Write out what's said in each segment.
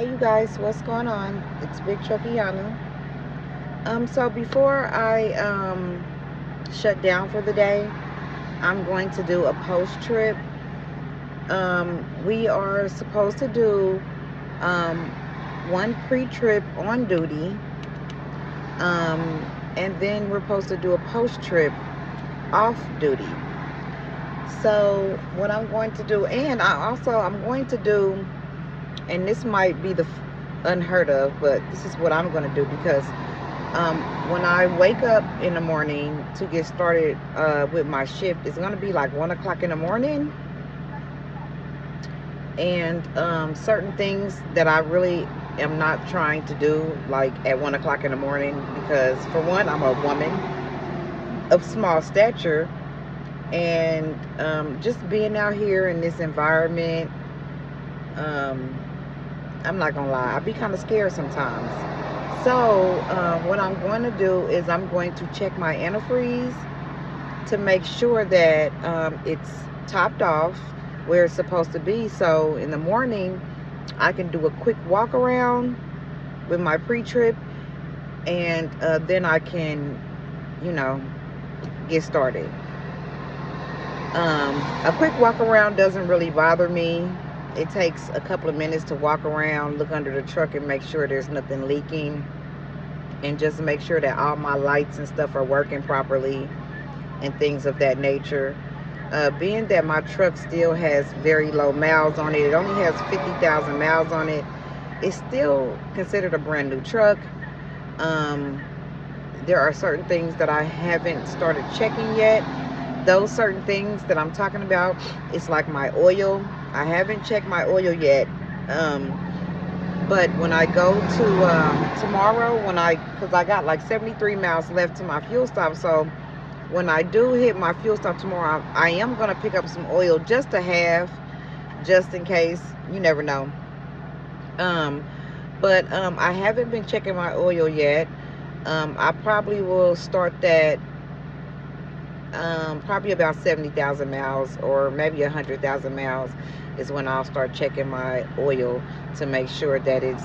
Hey you guys, what's going on? It's Big Truckiana. So before I shut down for the day, I'm going to do a post trip. We are supposed to do um, one pre-trip on duty, and then we're supposed to do a post trip off duty. So what I'm going to do, and I'm going to do, and this might be the unheard of, but this is what I'm going to do because when I wake up in the morning to get started with my shift, it's going to be like 1 o'clock in the morning. And certain things that I really am not trying to do, like at 1 o'clock in the morning, because for one, I'm a woman of small stature. And just being out here in this environment, I'm not going to lie, I be kind of scared sometimes. So what I'm going to do is I'm going to check my antifreeze to make sure that it's topped off where it's supposed to be. So in the morning, I can do a quick walk around with my pre-trip, and then I can, get started. A quick walk around doesn't really bother me. It takes a couple of minutes to walk around, look under the truck and make sure there's nothing leaking, and just make sure that all my lights and stuff are working properly and things of that nature. Being that my truck still has very low miles on it, it only has 50,000 miles on it, it's still considered a brand new truck. There are certain things that I haven't started checking yet. Those certain things that I'm talking about, it's like my oil. I haven't checked my oil yet. But when I go to tomorrow, because I got like 73 miles left to my fuel stop, so when I do hit my fuel stop tomorrow, I am going to pick up some oil just to have, just in case. You never know. But I haven't been checking my oil yet. I probably will start that probably about 70,000 miles, or maybe 100,000 miles is when I'll start checking my oil to make sure that it's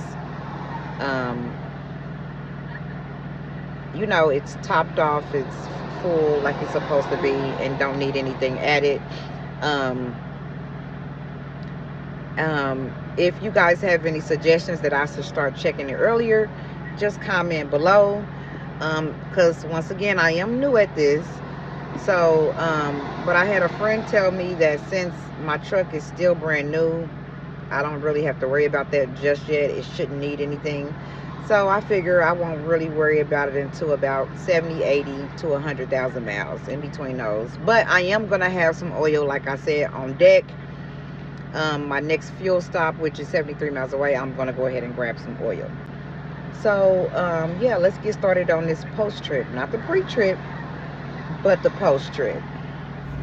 it's topped off, it's full like it's supposed to be, and don't need anything added. If you guys have any suggestions that I should start checking it earlier, just comment below, because once again, I am new at this. So but I had a friend tell me that since my truck is still brand new, I don't really have to worry about that just yet. It shouldn't need anything. So I figure I won't really worry about it until about 70, 80 to 100,000 miles, in between those. But I am going to have some oil, like I said, on deck. My next fuel stop, which is 73 miles away, I'm going to go ahead and grab some oil. So yeah, let's get started on this post trip. Not the pre-trip, but the post trip.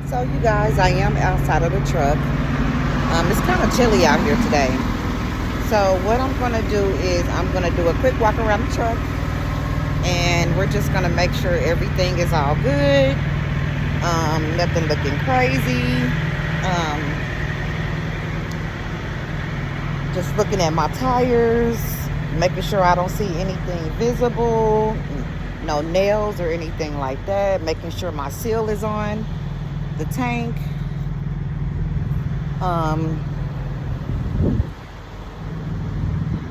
So you guys, I am outside of the truck. It's kind of chilly out here today. So what I'm going to do is I'm going to do a quick walk around the truck, and we're just going to make sure everything is all good. Nothing looking crazy. Just looking at my tires, making sure I don't see anything visible, no nails or anything like that, making sure my seal is on the tank.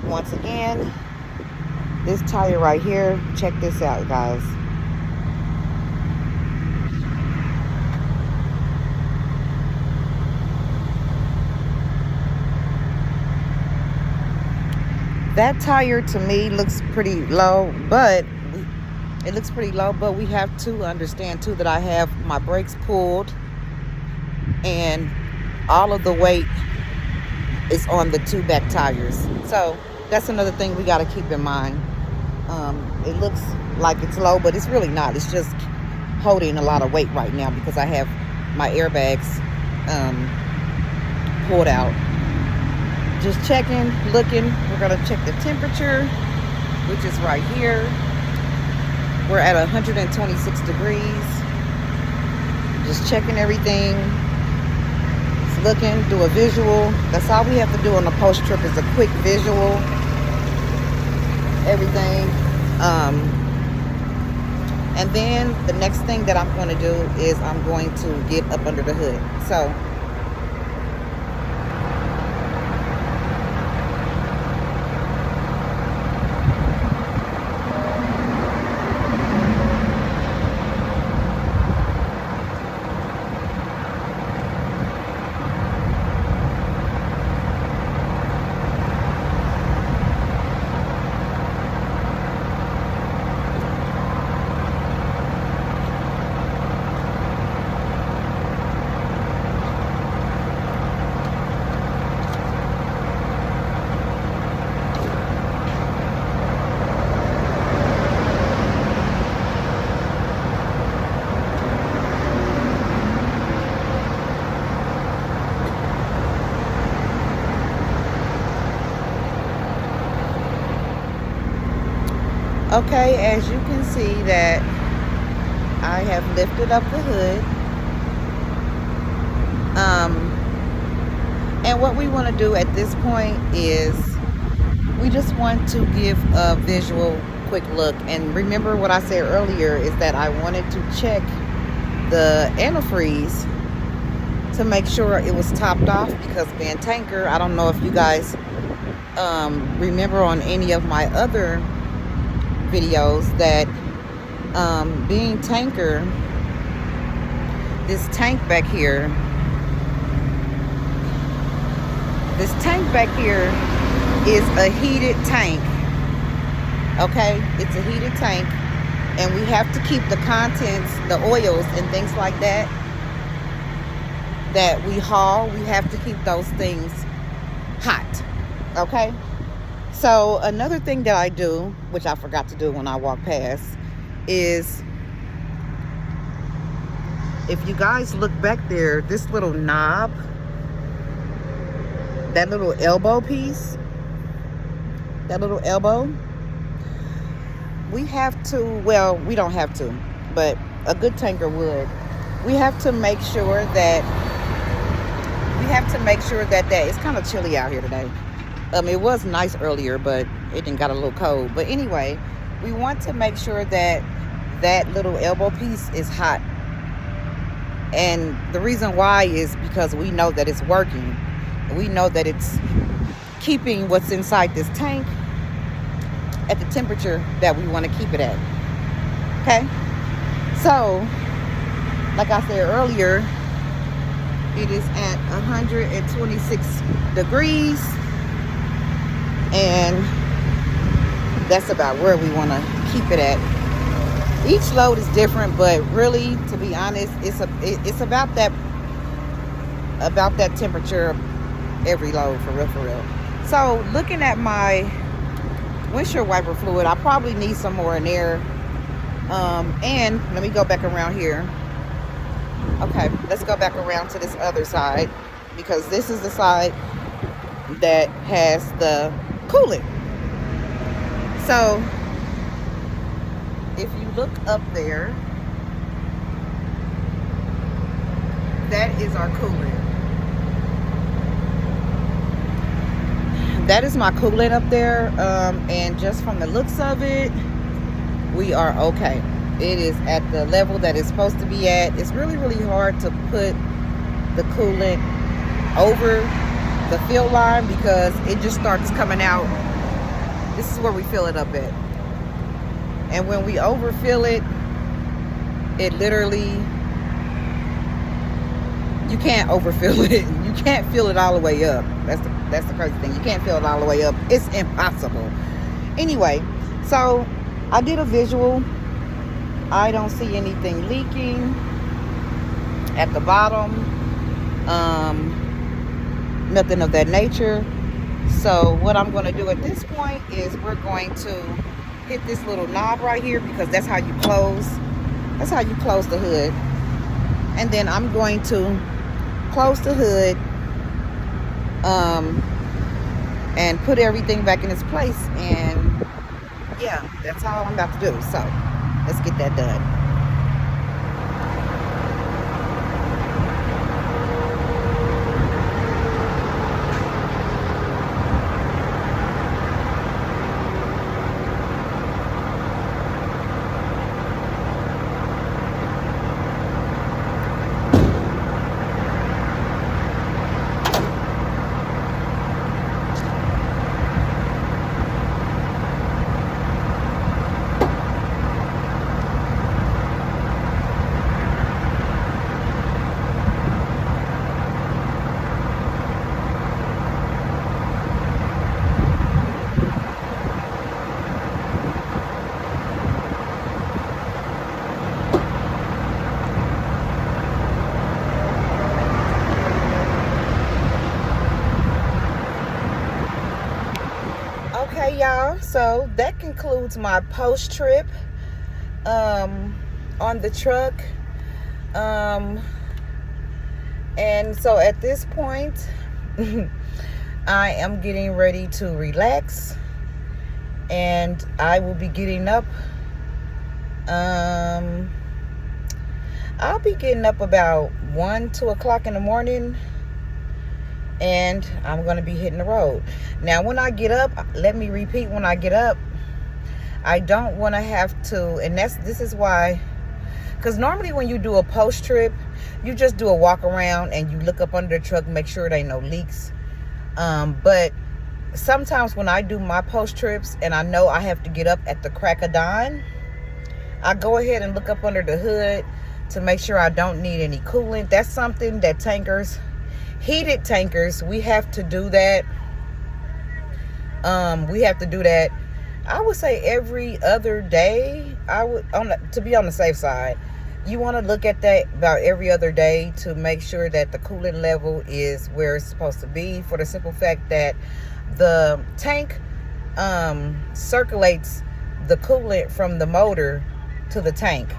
Once again, this tire right here, check this out, guys. That tire to me looks pretty low, but we have to understand too that I have my brakes pulled, and all of the weight is on the two back tires. So that's another thing we got to keep in mind. It looks like it's low, but it's really not. It's just holding a lot of weight right now because I have my airbags pulled out. Just checking, looking. We're going to check the temperature, which is right here. We're at 126 degrees. Just checking everything. looking, do a visual. That's all we have to do on the post trip is a quick visual, everything. And then the next thing that I'm going to do is I'm going to get up under the hood. So okay, as you can see that I have lifted up the hood. And what we want to do at this point is we just want to give a visual quick look. And remember what I said earlier is that I wanted to check the antifreeze to make sure it was topped off, because being tanker, I don't know if you guys remember on any of my other videos that being tanker, this tank back here is a heated tank. Okay, it's a heated tank, and we have to keep the contents, the oils and things like that we haul, we have to keep those things hot. Okay, so another thing that I do, which I forgot to do when I walked past, is if you guys look back there, this little knob, that little elbow piece, that little elbow, we have to, well, we don't have to, but a good tanker would. We have to make sure that that it's kind of chilly out here today. It was nice earlier, but it done got a little cold. But anyway, we want to make sure that that little elbow piece is hot. And the reason why is because we know that it's working. We know that it's keeping what's inside this tank at the temperature that we want to keep it at. Okay? So, like I said earlier, it is at 126 degrees. And that's about where we want to keep it at. Each load is different, but really, to be honest, it's about that temperature every load, for real. So looking at my windshield wiper fluid, I probably need some more in there. And let me go back around here. Okay, let's go back around to this other side, because this is the side that has the coolant. So if you look up there, that is our coolant. That is my coolant up there, and just from the looks of it, we are okay. It is at the level that it's supposed to be at. It's really hard to put the coolant over the fill line because it just starts coming out. This is where we fill it up at, and when we overfill it, it literally, you can't overfill it. You can't fill it all the way up. That's the crazy thing. You can't fill it all the way up. It's impossible. Anyway, so I did a visual. I don't see anything leaking at the bottom. Nothing of that nature. So what I'm going to do at this point is we're going to hit this little knob right here, because that's how you close the hood. And then I'm going to close the hood and put everything back in its place. And yeah, that's all I'm about to do. So let's get that done. so that concludes my post trip on the truck. And so at this point, I am getting ready to relax, and I will be getting up. I'll be getting up about 2 o'clock in the morning, and I'm going to be hitting the road. Now, when I get up, let me repeat, when I get up, I don't want to have to, and this is why, because normally when you do a post trip, you just do a walk around and you look up under the truck, make sure there ain't no leaks. But sometimes when I do my post trips and I know I have to get up at the crack of dawn, I go ahead and look up under the hood to make sure I don't need any coolant. That's something that tankers, heated tankers, we have to do that. We have to do that, I would say, every other day. To be on the safe side, you want to look at that about every other day to make sure that the coolant level is where it's supposed to be, for the simple fact that the tank circulates the coolant from the motor to the tank.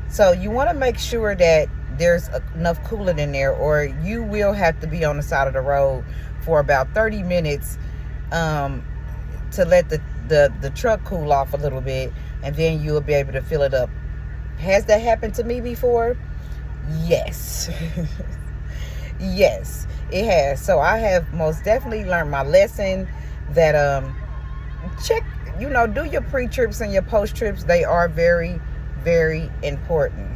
So you want to make sure that there's enough coolant in there, or you will have to be on the side of the road for about 30 minutes to let the truck cool off a little bit, and then you'll be able to fill it up. Has that happened to me before? Yes. Yes, it has. So I have most definitely learned my lesson that check, do your pre-trips and your post-trips. They are very, very important.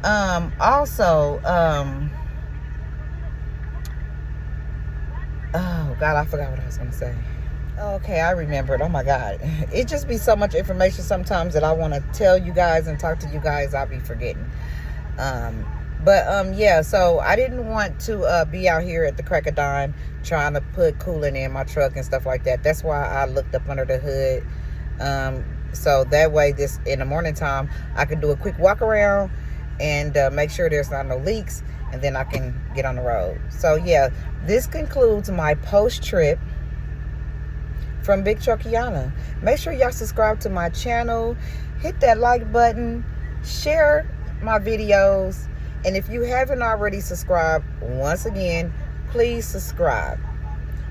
Also, oh God, I forgot what I was going to say. Okay, I remembered. Oh my God. It just be so much information sometimes that I want to tell you guys and talk to you guys. I'll be forgetting. Yeah, so I didn't want to be out here at the crack of dawn trying to put coolant in my truck and stuff like that. That's why I looked up under the hood. So that way, in the morning time, I can do a quick walk around and make sure there's not no leaks, and then I can get on the road. So yeah, this concludes my post trip from Big Truckiana. Make sure y'all subscribe to my channel, hit that like button, share my videos, and if you haven't already subscribed, once again, please subscribe.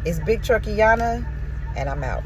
It's Big Truckiana, and I'm out.